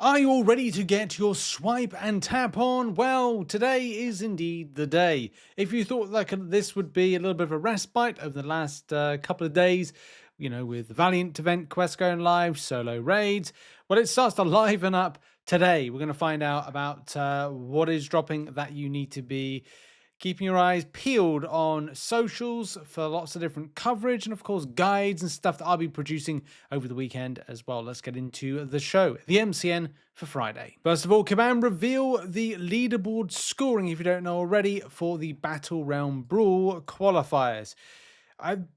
Are you all ready to get your swipe and tap on? Well, today is indeed the day. If you thought like this would be a little bit of a respite over the last couple of days, with the Valiant event quest going live, solo raids, well, it starts to liven up today. We're going to find out about what is dropping that you need to be keeping your eyes peeled on socials for lots of different coverage and, of course, guides and stuff that I'll be producing over the weekend as well. Let's get into the show, the MCN for Friday. First of all, Command reveal the leaderboard scoring, if you don't know already, for the Battlerealm Brawl qualifiers.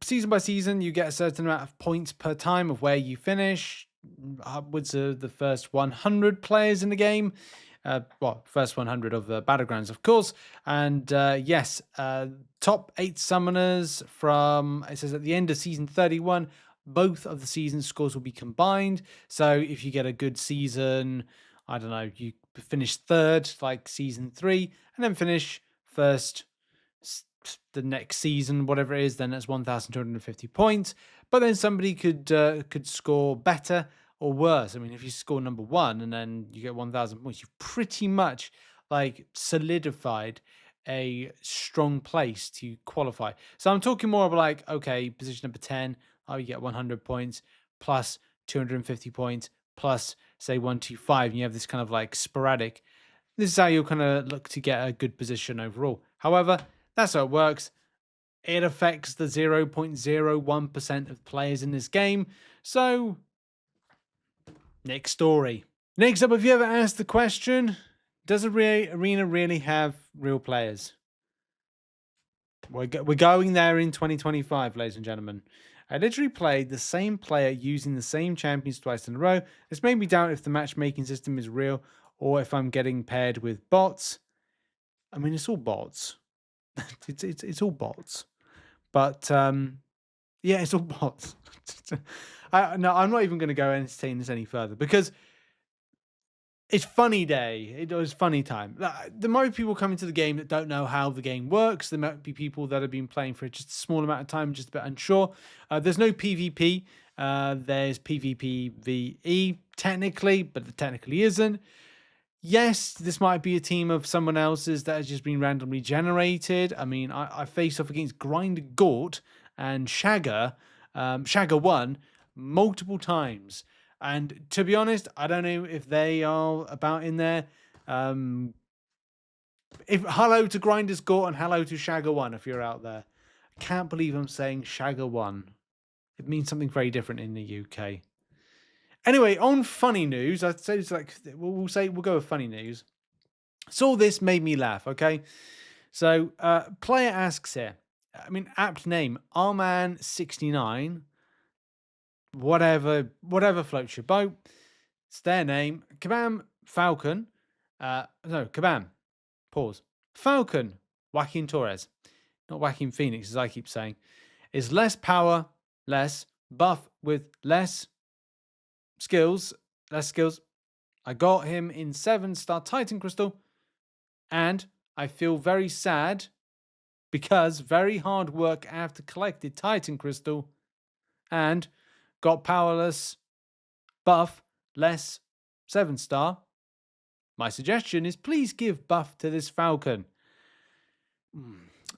Season by season, you get a certain amount of points per time of where you finish, upwards of the first 100 players in the game. First 100 of the Battlegrounds, of course. And yes, top 8 summoners from, it says at the end of season 31, both of the season scores will be combined. So if you get a good season, I don't know, you finish third, like season 3, and then finish first the next season, whatever it is, then that's 1,250 points. But then somebody could score better or worse. I mean, if you score number 1 and then you get 1,000 points, you've pretty much like solidified a strong place to qualify. So I'm talking more of like, okay, position number 10, you get 100 points plus 250 points plus say 125, and you have this kind of like sporadic. This is how you'll kind of look to get a good position overall. However, that's how it works. It affects the 0.01% of players in this game. So, next story. Next up, have you ever asked the question, does Arena really have real players? We're going there in 2025, ladies and gentlemen. I literally played the same player using the same champions twice in a row. This made me doubt if the matchmaking system is real or if I'm getting paired with bots. I mean, it's all bots. it's all bots. But yeah, it's all bots. No, I'm not even going to go entertain this any further because it's funny day. It was funny time. There might be people coming to the game that don't know how the game works. There might be people that have been playing for just a small amount of time, just a bit unsure. There's no PvP. There's PvPvE technically, but it technically isn't. Yes, this might be a team of someone else's that has just been randomly generated. I mean, I faced off against Grind Gort and Shagger, Shagger 1, multiple times. And to be honest, I don't know if they are about in there. If hello to Grinders Gort and hello to Shagger 1 if you're out there. I can't believe I'm saying Shagger 1. It means something very different in the UK. Anyway, on funny news, I'd say it's like we'll go with funny news. Saw this, made me laugh. Okay, so player asks here. I mean, apt name Arman69. Whatever floats your boat. It's their name. Kabam Falcon. Kabam. Pause. Falcon. Joaquin Torres, not Joaquin Phoenix, as I keep saying, is less power, less buff with less skills. I got him in 7-star Titan Crystal, and I feel very sad because very hard work after collected Titan Crystal and got powerless, buff, less 7-star. My suggestion is please give buff to this Falcon.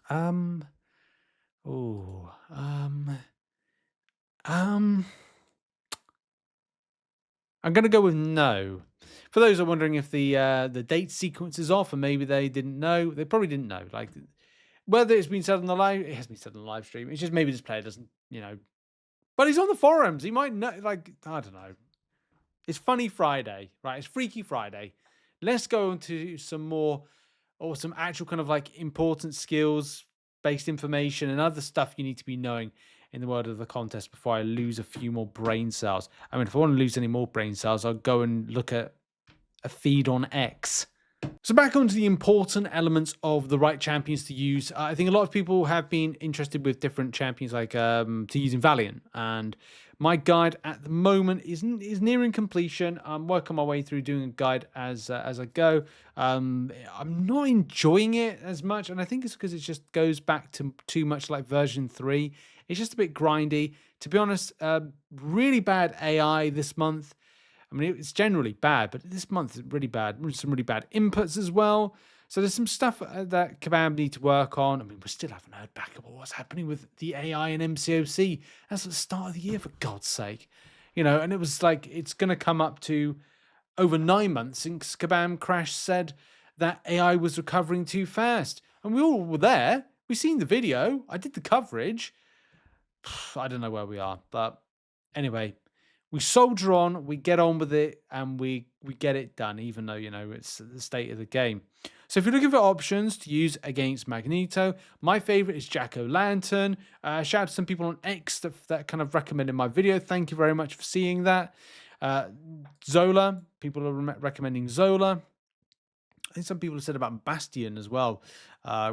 I'm going to go with no. For those who are wondering if the date sequence is off and maybe they didn't know, they probably didn't know. Like, whether it's been said on the live, it has been said on the live stream. It's just maybe this player doesn't, But he's on the forums. He might know, like, I don't know. It's Funny Friday, right? It's Freaky Friday. Let's go into some more, or some actual kind of like important skills-based information and other stuff you need to be knowing in the world of the contest before I lose a few more brain cells. I mean, if I want to lose any more brain cells, I'll go and look at a feed on X. So back onto the important elements of the right champions to use. I think a lot of people have been interested with different champions, like to using Valiant. And my guide at the moment is nearing completion. I'm working my way through doing a guide as I go. I'm not enjoying it as much, and I think it's because it just goes back to too much like version 3. It's just a bit grindy. To be honest, really bad AI this month. I mean, it's generally bad, but this month is really bad. Some really bad inputs as well. So there's some stuff that Kabam need to work on. I mean, we still haven't heard back about what's happening with the AI and MCOC. That's at the start of the year, for God's sake. You know, and it was like, it's going to come up to over 9 months since Kabam Crash said that AI was recovering too fast. And we all were there. We seen the video. I did the coverage. I don't know where we are. But anyway, we soldier on, we get on with it, and we get it done, even though, you know, it's the state of the game. So if you're looking for options to use against Magneto, my favorite is Jack-O-Lantern. Shout out to some people on X that kind of recommended my video. Thank you very much for seeing that. Zola, people are recommending Zola. I think some people have said about Bastion as well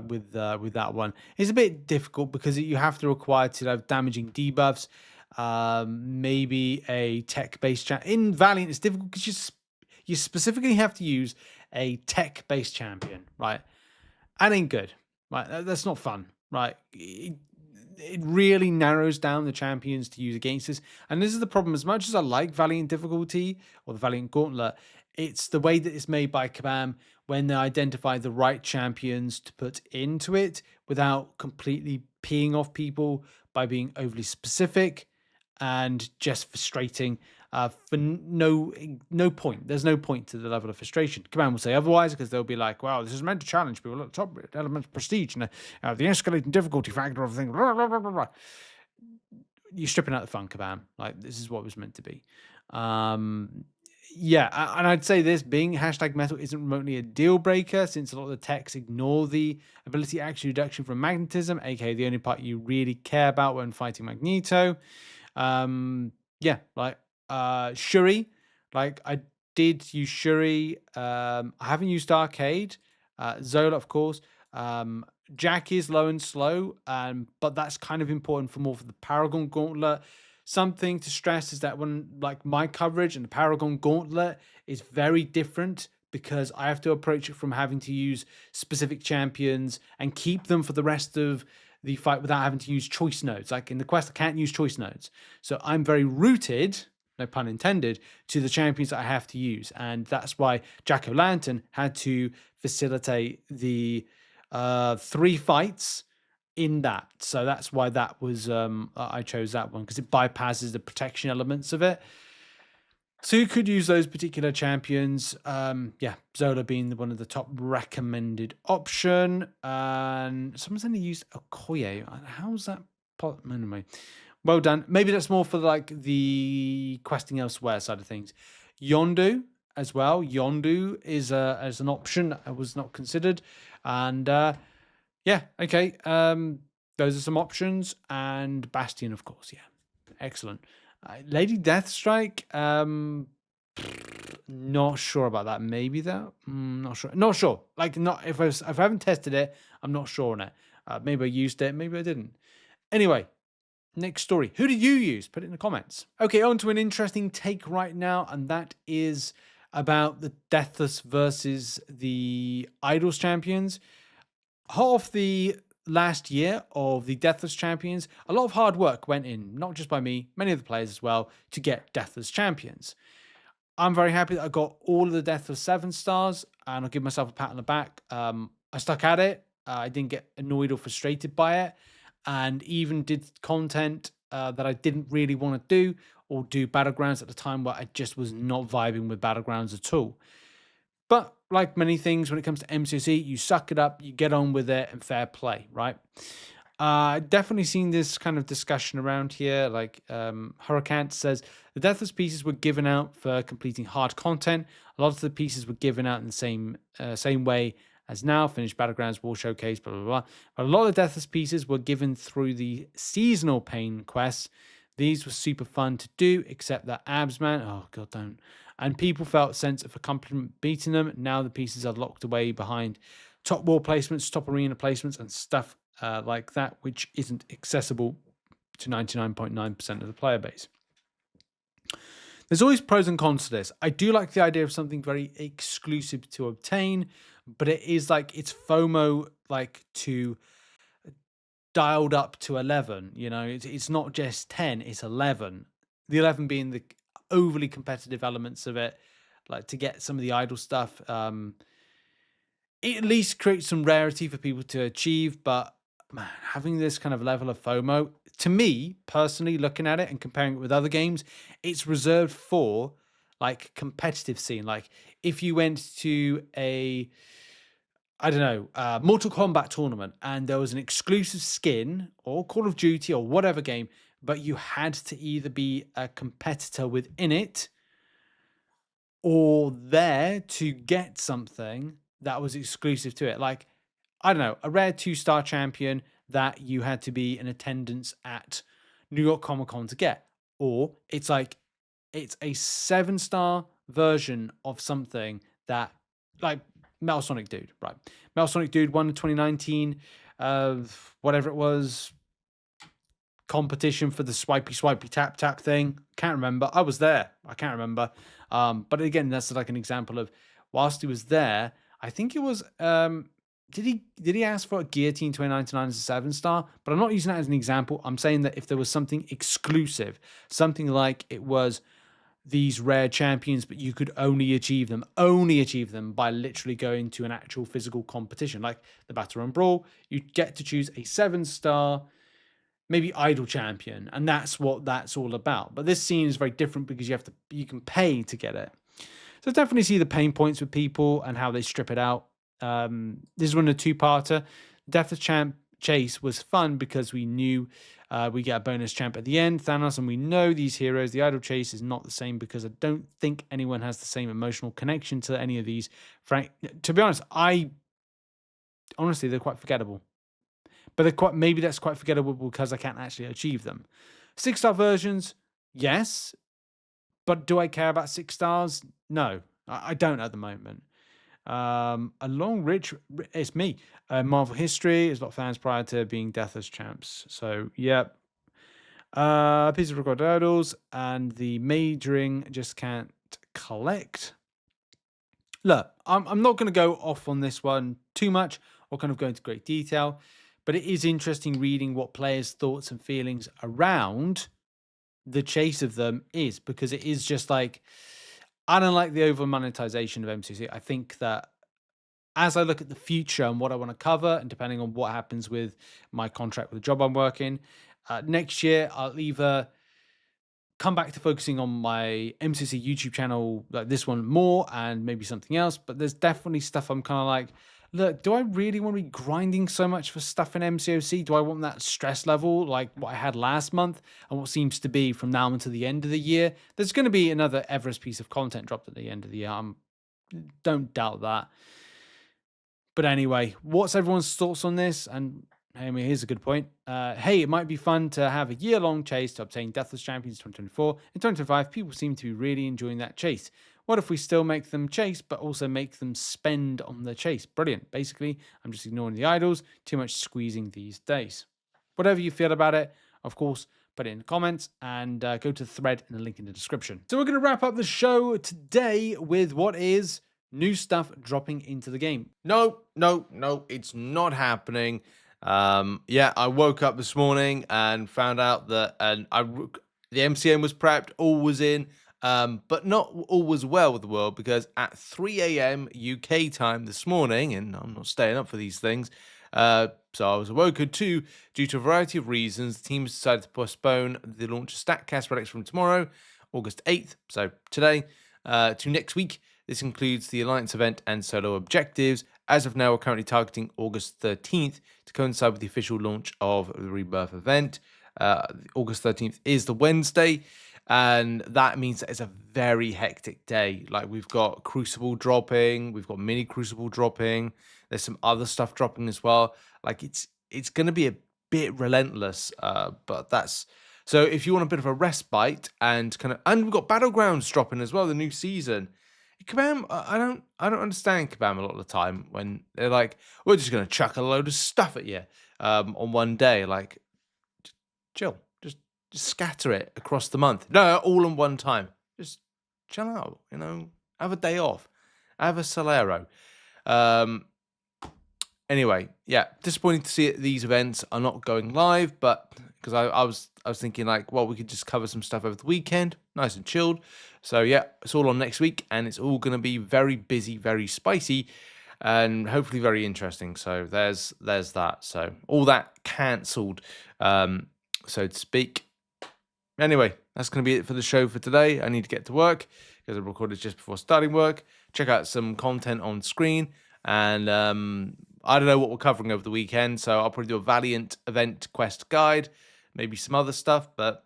with that one. It's a bit difficult because you have to require to have damaging debuffs. Maybe a tech-based champion. In Valiant, it's difficult because you specifically have to use a tech-based champion, right? That ain't good, right? That's not fun, right? It really narrows down the champions to use against this. And this is the problem. As much as I like Valiant difficulty or the Valiant Gauntlet, it's the way that it's made by Kabam when they identify the right champions to put into it without completely peeing off people by being overly specific and just frustrating for no point. There's no point to the level of frustration. Command will say otherwise because they'll be like, wow, this is meant to challenge people at the top element of prestige and the escalating difficulty factor of things. Blah, blah, blah, blah. You're stripping out the fun, Kabam. Like, this is what it was meant to be. Yeah, and I'd say this being #metal isn't remotely a deal breaker since a lot of the techs ignore the ability action reduction from magnetism, aka the only part you really care about when fighting Magneto. Yeah, like Shuri, like I did use Shuri. I haven't used Arcade. Zola, of course. Jack is low and slow, but that's kind of important for the Paragon Gauntlet. Something to stress is that when like my coverage and the Paragon Gauntlet is very different because I have to approach it from having to use specific champions and keep them for the rest of the fight without having to use choice nodes. Like in the quest, I can't use choice nodes. So I'm very rooted, no pun intended, to the champions that I have to use. And that's why Jack-O-Lantern had to facilitate the 3 fights in that. So that's why that was I chose that one because it bypasses the protection elements of it. So you could use those particular champions. Yeah, Zola being one of the top recommended option. And someone's only used Okoye. How's that? Anyway, well done. Maybe that's more for like the questing elsewhere side of things. Yondu as well. Yondu is as an option that was not considered. And yeah, okay. Those are some options. And Bastion, of course. Yeah, excellent. Lady Deathstrike, not sure about that. Maybe that, not sure. Like, not if I haven't tested it, I'm not sure on it. Maybe I used it, maybe I didn't. Anyway, next story. Who did you use? Put it in the comments. Okay, on to an interesting take right now, and that is about the Deathless versus the Eidols champions. Half the last year of the Deathless champions, a lot of hard work went in, not just by me, many other players as well, to get Deathless champions. I'm very happy that I got all of the Deathless 7 stars, and I'll give myself a pat on the back. I stuck at it. I didn't get annoyed or frustrated by it, and even did content that I didn't really want to do, or do Battlegrounds at the time where I just was not vibing with Battlegrounds at all. But like many things, when it comes to MCOC, you suck it up, you get on with it, and fair play, right? Definitely seen this kind of discussion around here. Like Hurricane says, the Deathless pieces were given out for completing hard content. A lot of the pieces were given out in the same way as now, finished Battlegrounds, War Showcase, blah, blah, blah. But a lot of the Deathless pieces were given through the seasonal pain quests. These were super fun to do, except that Absman, oh god, don't. And people felt a sense of accomplishment beating them. Now the pieces are locked away behind top wall placements, top arena placements, and stuff like that, which isn't accessible to 99.9% of the player base. There's always pros and cons to this. I do like the idea of something very exclusive to obtain, but it is like it's FOMO, like to dialed up to 11. You know, it's not just 10, it's 11. The 11 being the overly competitive elements of it, like to get some of the idol stuff. It at least creates some rarity for people to achieve, but man, having this kind of level of FOMO, to me personally, looking at it and comparing it with other games, it's reserved for like competitive scene. Like if you went to a, I don't know, Mortal Kombat tournament and there was an exclusive skin or Call of Duty or whatever game, but you had to either be a competitor within it or there to get something that was exclusive to it. Like, I don't know, a rare 2-star champion that you had to be in attendance at New York Comic Con to get. Or it's like, it's a 7-star version of something that, like, Metal Sonic Dude, right? Metal Sonic Dude won in 2019, whatever it was, competition for the swipey tap tap thing. Can't remember. I was there. I can't remember. But again, that's like an example of whilst he was there, I think it was did he ask for a Guillotine 2099 as a 7-star? But I'm not using that as an example. I'm saying that if there was something exclusive, something like it was these rare champions, but you could only achieve them by literally going to an actual physical competition, like the Battlerealm Brawl, you get to choose a 7-star, maybe idol champion, and that's what that's all about. But this scene is very different because you can pay to get it. So definitely see the pain points with people and how they strip it out. This is one of the 2-parter. Deathless Champ Chase was fun because we knew we get a bonus champ at the end, Thanos, and we know these heroes. The Idol Chase is not the same because I don't think anyone has the same emotional connection to any of these. To be honest, honestly, they're quite forgettable. But maybe that's quite forgettable because I can't actually achieve them. 6-star versions, yes. But do I care about 6 stars? No, I don't at the moment. It's me. Marvel History is a lot of fans prior to being Deathless champs. So, yeah. Piece of Record Eidols and the majoring just can't collect. Look, I'm not going to go off on this one too much or kind of go into great detail, but it is interesting reading what players' thoughts and feelings around the chase of them is, because it is just like, I don't like the over monetization of MCC. I think that as I look at the future and what I want to cover, and depending on what happens with my contract with the job I'm working, next year I'll either come back to focusing on my MCC YouTube channel, like this one more, and maybe something else. But there's definitely stuff I'm kind of like, look, do I really want to be grinding so much for stuff in MCOC? Do I want that stress level like what I had last month and what seems to be from now until the end of the year? There's going to be another Everest piece of content dropped at the end of the year. Don't doubt that. But anyway, what's everyone's thoughts on this? And I mean, here's a good point. Hey, it might be fun to have a year-long chase to obtain Deathless Champions 2024. In 2025, people seem to be really enjoying that chase. What if we still make them chase, but also make them spend on the chase? Brilliant. Basically, I'm just ignoring the idols. Too much squeezing these days. Whatever you feel about it, of course, put it in the comments and go to the thread in the link in the description. So we're going to wrap up the show today with what is new stuff dropping into the game. No, it's not happening. Yeah, I woke up this morning and found out that the MCN was prepped, all was in, but not all was well with the world, because at 3 a.m. UK time this morning, and I'm not staying up for these things, so I was awoken too, due to a variety of reasons, the teams decided to postpone the launch of Statcast Relics from tomorrow, August 8th, so today, to next week. This includes the Alliance event and solo objectives. As of now, we're currently targeting August 13th to coincide with the official launch of the Rebirth event. August 13th is the Wednesday, and that means that it's a very hectic day. Like, we've got Crucible dropping, we've got mini Crucible dropping, there's some other stuff dropping as well. Like, it's going to be a bit relentless, but that's... So if you want a bit of a respite and we've got Battlegrounds dropping as well, the new season. Kabam, I don't understand Kabam a lot of the time when they're like, we're just going to chuck a load of stuff at you on one day. Like, chill, just scatter it across the month. No, all in one time. Just chill out, have a day off, have a Solero. Anyway, yeah, disappointing to see these events are not going live, but because I was thinking like, well, we could just cover some stuff over the weekend, nice and chilled. So yeah, it's all on next week, and it's all going to be very busy, very spicy, and hopefully very interesting. So there's that. So all that cancelled, so to speak. Anyway, that's going to be it for the show for today. I need to get to work because I recorded just before starting work. Check out some content on screen, and I don't know what we're covering over the weekend, so I'll probably do a Valiant event quest guide, maybe some other stuff, but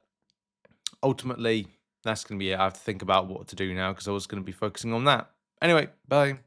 ultimately that's going to be it. I have to think about what to do now because I was going to be focusing on that. Anyway, bye.